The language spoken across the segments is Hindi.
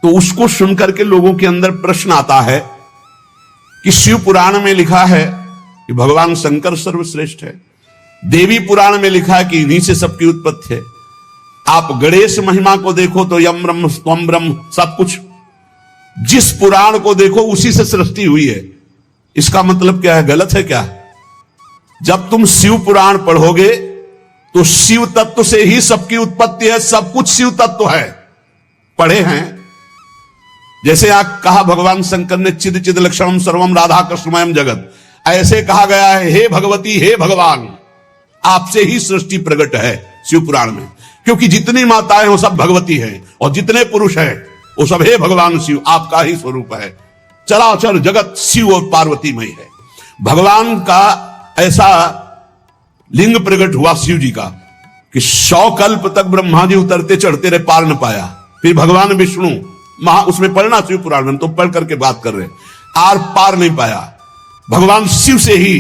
तो उसको सुनकर के लोगों के अंदर प्रश्न आता है कि शिव पुराण में लिखा है कि भगवान शंकर सर्वश्रेष्ठ है, देवी पुराण में लिखा है कि इन्हीं से सबकी उत्पत्ति है, आप गणेश महिमा को देखो तो यम ब्रह्म स्वम ब्रह्म, सब कुछ जिस पुराण को देखो उसी से सृष्टि हुई है। इसका मतलब क्या है? गलत है क्या? जब तुम शिव पुराण पढ़ोगे तो शिव तत्व से ही सबकी उत्पत्ति है, सब कुछ शिव तत्व है, पढ़े हैं। जैसे आप कहा भगवान शंकर ने चिद चिद लक्षणम सर्वम राधा कृष्णमयम जगत, ऐसे कहा गया है हे भगवती हे भगवान, आपसे ही सृष्टि प्रकट है शिव पुराण में, क्योंकि जितनी माताएं हो सब भगवती हैं और जितने पुरुष हैं वो सब हे भगवान शिव, आपका ही स्वरूप है। चराचर जगत शिव और पार्वतीमय है। भगवान का ऐसा लिंग प्रकट हुआ शिव जी का कि 100 कल्प तक ब्रह्मा जी उतरते चढ़ते रहे, पार न पाया। फिर भगवान विष्णु उसमें पढ़ना शिव पुराण में, तो पढ़ करके बात कर रहे, आर पार नहीं पाया। भगवान शिव से ही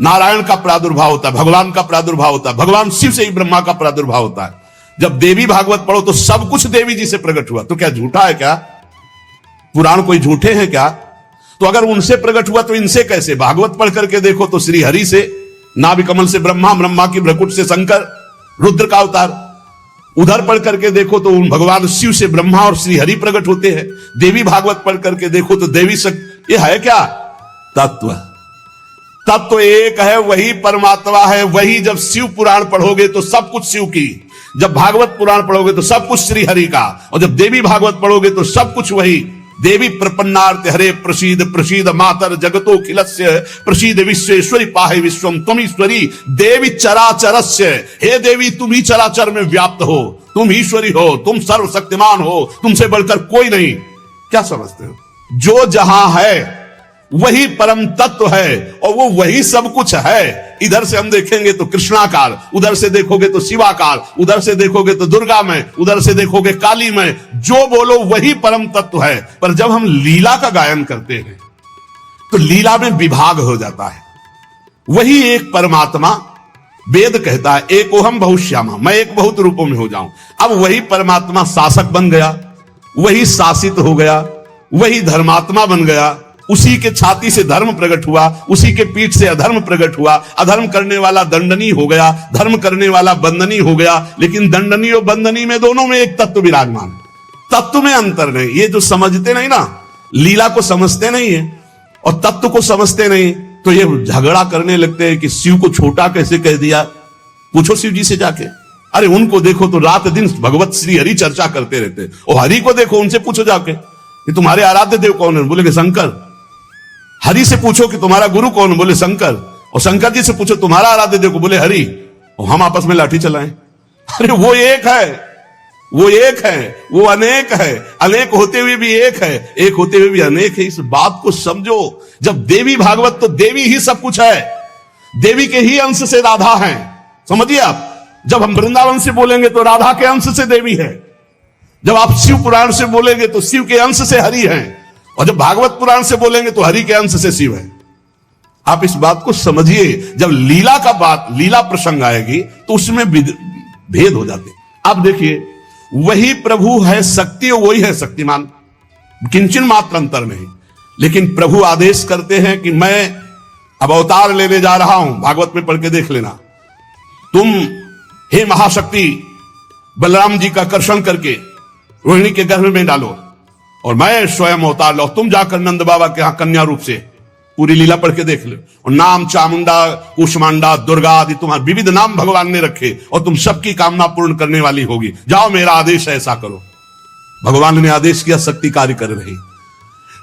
नारायण का प्रादुर्भाव होता है, भगवान का प्रादुर्भाव होता है, भगवान शिव से ही ब्रह्मा का प्रादुर्भाव होता है। जब देवी भागवत पढ़ो तो सब कुछ देवी जी से प्रकट हुआ, तो क्या झूठा है क्या? पुराण कोई झूठे हैं क्या? तो अगर उनसे प्रकट हुआ तो इनसे कैसे? भागवत पढ़ करके देखो तो श्री हरि से नाभि कमल से ब्रह्मा, ब्रह्मा की भ्रकुट से शंकर, रुद्र का अवतार। उधर पढ़ करके देखो तो उन भगवान शिव से ब्रह्मा और श्री हरि प्रकट होते हैं। देवी भागवत पढ़ करके देखो तो देवी शक्ति, ये है क्या? तत्व। तत्व एक है, वही परमात्मा है, वही। जब शिव पुराण पढ़ोगे तो सब कुछ शिव की, जब भागवत पुराण पढ़ोगे तो सब कुछ श्री हरि का, और जब देवी भागवत पढ़ोगे तो सब कुछ वही। देवी प्रपन्नार्थ हरे प्रसीद प्रसीद मातर जगतो खिलस्य प्रसीद विश्वेश्वरी पाहे विश्वम त्वमीश्वरी देवी चराचरस्य। हे देवी, तुम ही चराचर में व्याप्त हो, तुम ईश्वरी हो, तुम सर्वशक्तिमान हो, तुमसे बढ़कर कोई नहीं। क्या समझते हो? जो जहां है वही परम तत्व है और वो वही सब कुछ है। इधर से हम देखेंगे तो कृष्णाकार, उधर से देखोगे तो शिवाकार, उधर से देखोगे तो दुर्गामय, उधर से देखोगे कालीमय। जो बोलो वही परम तत्व है। पर जब हम लीला का गायन करते हैं तो लीला में विभाग हो जाता है। वही एक परमात्मा, वेद कहता है एकोहम बहुश्यामा, मैं एक बहुत रूपों में हो जाऊं। अब वही परमात्मा शासक बन गया, वही शासित हो गया, वही धर्मात्मा बन गया। उसी के छाती से धर्म प्रकट हुआ, उसी के पीठ से अधर्म प्रकट हुआ। अधर्म करने वाला दंडनीय हो गया, धर्म करने वाला बंदनीय हो गया। लेकिन दंडनीय और बंदनीय में दोनों में एक तत्व विराजमान है, तत्व में अंतर नहीं। ये जो समझते नहीं ना, लीला को समझते नहीं है और तत्व को समझते नहीं, तो ये झगड़ा करने लगते हैं कि शिव को छोटा कैसे कह दिया। पूछो शिव जी से जाके, अरे उनको देखो तो रात दिन भगवत श्री हरि चर्चा करते रहते, और हरि को देखो, उनसे पूछो जाके कि तुम्हारे आराध्य देव कौन है, बोले शंकर। हरि से पूछो कि तुम्हारा गुरु कौन, बोले शंकर। और शंकर जी से पूछो तुम्हारा आराध्य देव को, बोले हरि। और हम आपस में लाठी चलाएं। अरे वो एक है, वो एक है, वो अनेक है। अनेक होते हुए भी एक है, एक होते हुए भी अनेक है। इस बात को समझो। जब देवी भागवत, तो देवी ही सब कुछ है, देवी के ही अंश से राधा है। समझिए आप, जब हम वृंदावन से बोलेंगे तो राधा के अंश से देवी है। जब आप शिव पुराण से बोलेंगे तो शिव के अंश से हरि है, और जब भागवत पुराण से बोलेंगे तो हरि के अंश से शिव है। आप इस बात को समझिए। जब लीला का बात, लीला प्रसंग आएगी तो उसमें भेद हो जाते। अब देखिए, वही प्रभु है शक्ति और वही है शक्तिमान, किंचन मात्र अंतर नहीं। लेकिन प्रभु आदेश करते हैं कि मैं अब अवतार लेने जा रहा हूं। भागवत में पढ़ के देख लेना, तुम हे महाशक्ति बलराम जी का कर्षण करके रोहिणी के गर्भ में डालो, और मैं स्वयं अवतार लो। तुम जाकर नंद बाबा के यहां कन्या रूप से पूरी लीला पढ़ के देख लो। और नाम चामुंडा, कुष्मांडा, दुर्गा आदि तुम्हारे विविध नाम भगवान ने रखे, और तुम सबकी कामना पूर्ण करने वाली होगी। जाओ, मेरा आदेश है, ऐसा करो। भगवान ने आदेश किया, शक्ति कार्य कर रही।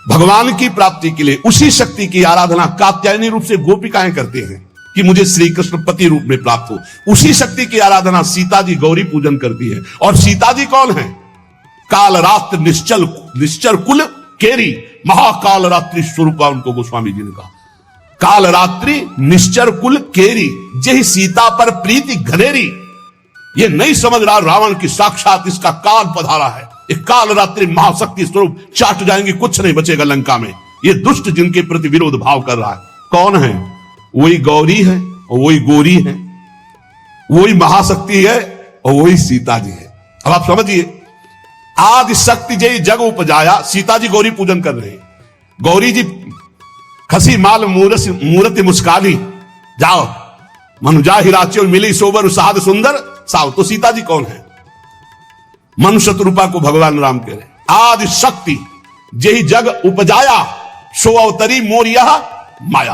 भगवान की प्राप्ति के लिए उसी शक्ति की आराधना कात्यायनी रूप से गोपिकाएं करते हैं कि मुझे श्री कृष्ण पति रूप में प्राप्त हो। उसी शक्ति की आराधना सीता जी गौरी पूजन करती है। और सीता जी कौन है? काल रात्रि निश्चर कुल केरी, महाकाल रात्रि स्वरूपा उनको गोस्वामी जी ने कहा। काल रात्रि निश्चर कुल केरी, जही सीता पर प्रीति घनेरी। ये नहीं समझ रहा रावण की साक्षात इसका काल पधारा है। एक काल रात्रि महाशक्ति स्वरूप चाट जाएंगे, कुछ नहीं बचेगा लंका में। ये दुष्ट जिनके प्रति विरोध भाव कर रहा है, कौन है? वही गौरी है और वही गोरी है, वही महाशक्ति है और वही सीता जी है। अब आप समझिए, आदि शक्ति जय जग उपजाया। सीता जी गौरी पूजन कर रहे हैं। गौरी जी खसी माल मूर्ति मुस्काली, जाओ मनुजा हिराच्यो मिली सोबर साध सुंदर साव। तो सीता जी कौन है? मनुष्य रूपा को भगवान राम कह रहे। आदि शक्ति जय जग उपजाया, सो अवतरी मोरिया माया।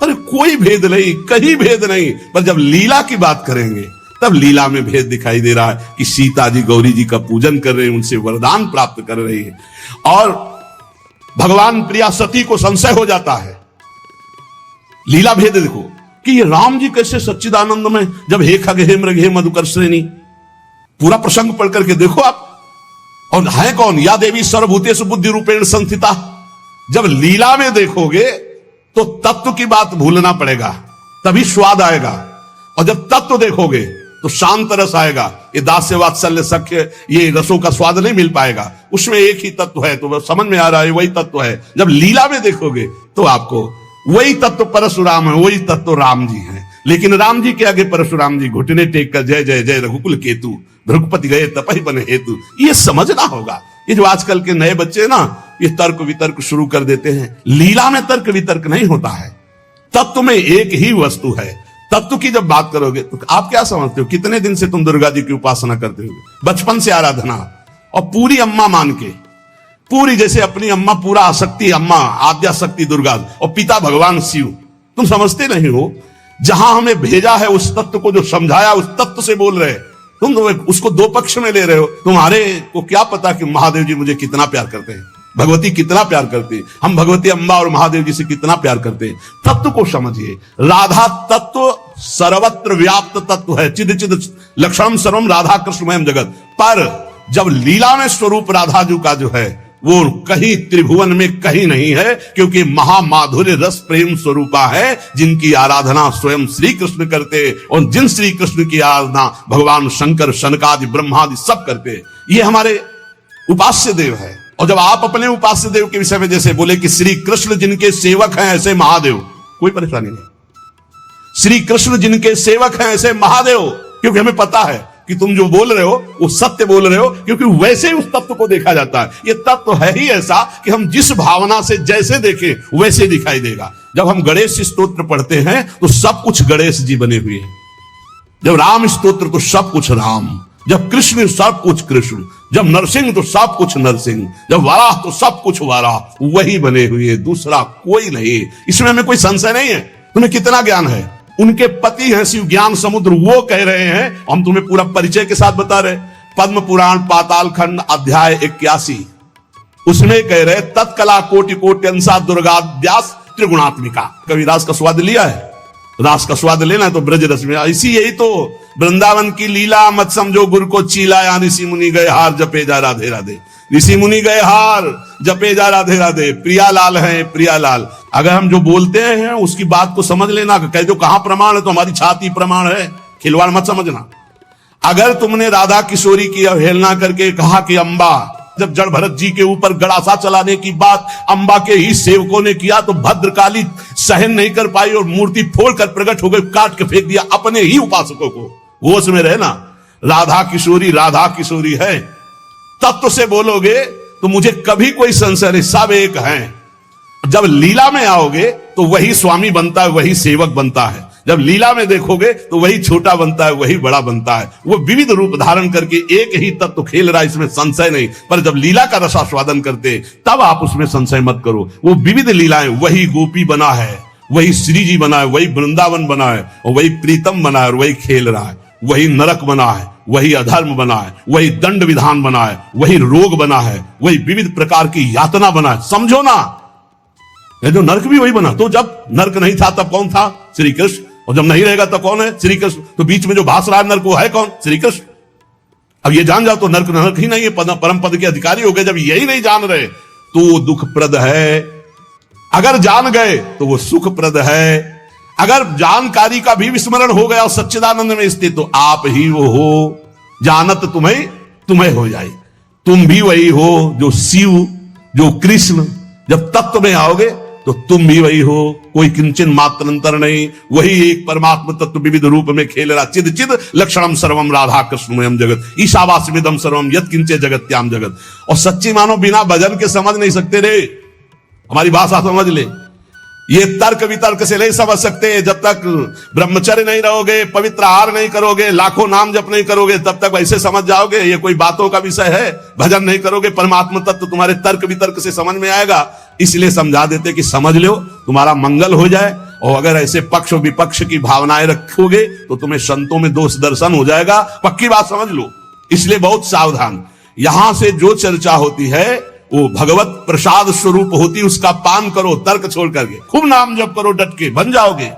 अरे कोई भेद नहीं, कहीं भेद नहीं। पर जब लीला की बात करेंगे तब लीला में भेद दिखाई दे रहा है कि सीता जी गौरी जी का पूजन कर रहे हैं, उनसे वरदान प्राप्त कर रही है। और भगवान प्रिया सती को संशय हो जाता है। लीला भेद देखो कि ये राम जी कैसे सच्चिदानंद में, जब हे खग हे मृग हे मधुकर श्रेणी, पूरा प्रसंग पढ़ करके देखो आप। और है कौन? या देवी सर्वभूतेषु बुद्धि रूपेण संस्थिता। जब लीला में देखोगे तो तत्व की बात भूलना पड़ेगा, तभी स्वाद आएगा। और जब तत्व देखोगे तो शांत रस आएगा। ये दास्य वात्सल्य सख्य, ये रसों का स्वाद नहीं मिल पाएगा। उसमें एक ही तत्व है, तो समझ में आ रहा है वही तत्व है। जब लीला में देखोगे तो आपको वही तत्व परशुराम है, वही तत्व राम जी है। लेकिन राम जी के आगे परशुराम जी घुटने टेक कर जय जय जय रघुकुल केतु, भृगुपति गए तपहि बने हेतु, ये समझना होगा। ये जो आजकल के नए बच्चे ना, ये तर्क वितर्क शुरू कर देते हैं। लीला में तर्क वितर्क नहीं होता है, तत्व में एक ही वस्तु है। तत्व की जब बात करोगे तो आप क्या समझते हो? कितने दिन से तुम दुर्गा जी की उपासना करते हो? बचपन से आराधना, और पूरी अम्मा मान के, पूरी जैसे अपनी अम्मा, पूरा आसक्ति अम्मा, आद्या शक्ति दुर्गा, और पिता भगवान शिव। तुम समझते नहीं हो, जहां हमें भेजा है उस तत्व को, जो समझाया उस तत्व से बोल रहे। तुम उसको दो पक्ष में ले रहे हो। तुम्हारे को क्या पता कि महादेव जी मुझे कितना प्यार करते हैं, भगवती कितना प्यार करती है, हम भगवती अम्बा और महादेव जी से कितना प्यार करते हैं। तत्व को समझिए। राधा तत्व सर्वत्र व्याप्त तत्व है, चिद चिद लक्षणम सर्वम राधा कृष्णमयम जगत। पर जब लीला में स्वरूप राधा जी का जो है वो कहीं त्रिभुवन में कहीं नहीं है, क्योंकि महामाधुर्य रस प्रेम स्वरूपा है, जिनकी आराधना स्वयं श्री कृष्ण करते, और जिन श्री कृष्ण की आराधना भगवान शंकर शनकादि ब्रह्मादि सब करते। ये हमारे उपास्य देव है। और जब आप अपने उपास्य देव के विषय में जैसे बोले कि श्री कृष्ण जिनके सेवक हैं ऐसे महादेव, कोई परेशानी नहीं। श्री कृष्ण जिनके सेवक हैं ऐसे महादेव, क्योंकि हमें पता है कि तुम जो बोल रहे हो वो सत्य बोल रहे हो, क्योंकि वैसे उस तत्व को देखा जाता है। ये तत्व है ही ऐसा कि हम जिस भावना से जैसे देखें वैसे दिखाई देगा। जब हम गणेश स्तोत्र पढ़ते हैं तो सब कुछ गणेश जी बने हुए हैं। जब राम स्तोत्र तो सब कुछ राम, जब कृष्ण सब कुछ कृष्ण, जब नरसिंह तो सब कुछ नरसिंह, जब वाराह तो सब कुछ वाराह, वही बने हुए, दूसरा कोई नहीं। इसमें हमें कोई संशय नहीं है। तुम्हें कितना ज्ञान है? उनके पति हैं शिव ज्ञान समुद्र, वो कह रहे हैं, हम तुम्हें पूरा परिचय के साथ बता रहे। पद्म पुराण पाताल खंड अध्याय 81, उसमें कह रहे तत्कला कोटि कोटि अंसा दुर्गा व्यास त्रिगुणात्मिका। कभी रास का स्वाद लिया है? रास का स्वाद लेना है तो ब्रज रस में। इसी यही तो वृंदावन की लीला, मत समझो गुरु को चीला, या ऋषि मुनि गए हार जपे जा राधे राधे। ऋषि मुनि गए हार जपे जा राधे राधे। प्रियालाल है प्रियालाल। अगर हम जो बोलते हैं उसकी बात को समझ लेना। कह दो कहां प्रमाण है, तो हमारी छाती प्रमाण है। खिलवाड़ मत समझना। अगर तुमने राधा किशोरी की अवहेलना करके कहा कि अम्बा, जब जड़ भरत जी के ऊपर गड़ासा चलाने की बात अम्बा के ही सेवकों ने किया तो भद्रकाली सहन नहीं कर पाई और मूर्ति फोड़कर प्रकट हो गई, काट के फेंक दिया अपने ही उपासकों को। होश में रहना, राधा किशोरी है। तत्व से बोलोगे तो मुझे कभी कोई संशय नहीं, सब एक हैं। जब लीला में आओगे तो वही स्वामी बनता है, वही सेवक बनता है। जब लीला में देखोगे तो वही छोटा बनता है, वही बड़ा बनता है। वो विविध रूप धारण करके एक ही तत्व खेल रहा है, इसमें संशय नहीं। पर जब लीला का रसास्वादन करते तब आप उसमें संशय मत करो। वो विविध लीलाएं, वही गोपी बना है, वही श्री जी बना है, वही वृंदावन बना है, और वही प्रीतम बना है और वही खेल रहा है। वही नरक बना है, वही अधर्म बना है, वही दंड विधान बना है, वही रोग बना है, वही विविध प्रकार की यातना बना है। समझो ना, ये जो नरक भी वही बना। तो जब नरक नहीं था तब कौन था? श्री कृष्ण। और जब नहीं रहेगा तब कौन है? श्री कृष्ण। तो बीच में जो भास रहा है नरक, वो है कौन? श्री कृष्ण। अब ये जान जाओ तो नरक ही नहीं है, परम पद के अधिकारी हो गए। जब यही नहीं जान रहे तो वो दुखप्रद है, अगर जान गए तो वो सुखप्रद है। अगर जानकारी का भी विस्मरण हो गया और सच्चिदानंद में स्थित, तो आप ही वो हो, जानत तुम्हें हो जाए। तुम भी वही हो जो शिव, जो कृष्ण। जब तत्व में आओगे तो तुम भी वही हो, कोई किंचन मात्र अंतर नहीं, वही एक परमात्मा तत्व विविध रूप में खेल रहा। चिद चिद लक्षणम सर्वम राधा कृष्णमयम जगत ईशावास्यमिदम सर्वम यत् किंचे जगत्याम जगत। और सच्ची मानो बिना भजन के समझ नहीं सकते रे, हमारी भाषा समझ ले। ये तर्क वितर्क से नहीं समझ सकते। जब तक ब्रह्मचर्य नहीं रहोगे, पवित्र आहार नहीं करोगे, लाखों नाम जप नहीं करोगे, तब तक वैसे समझ जाओगे ये कोई बातों का विषय है। भजन नहीं करोगे, परमात्मा तत्व तुम्हारे तर्क वितर्क से समझ में आएगा। इसलिए समझा देते कि समझ लो, तुम्हारा मंगल हो जाए। और अगर ऐसे पक्ष विपक्ष की भावनाएं रखोगे तो तुम्हें संतों में दोष दर्शन हो जाएगा, पक्की बात समझ लो। इसलिए बहुत सावधान। यहां से जो चर्चा होती है वो भगवत प्रसाद स्वरूप होती, उसका पान करो तर्क छोड़ करके, खूब नाम जप करो, डट के बन जाओगे।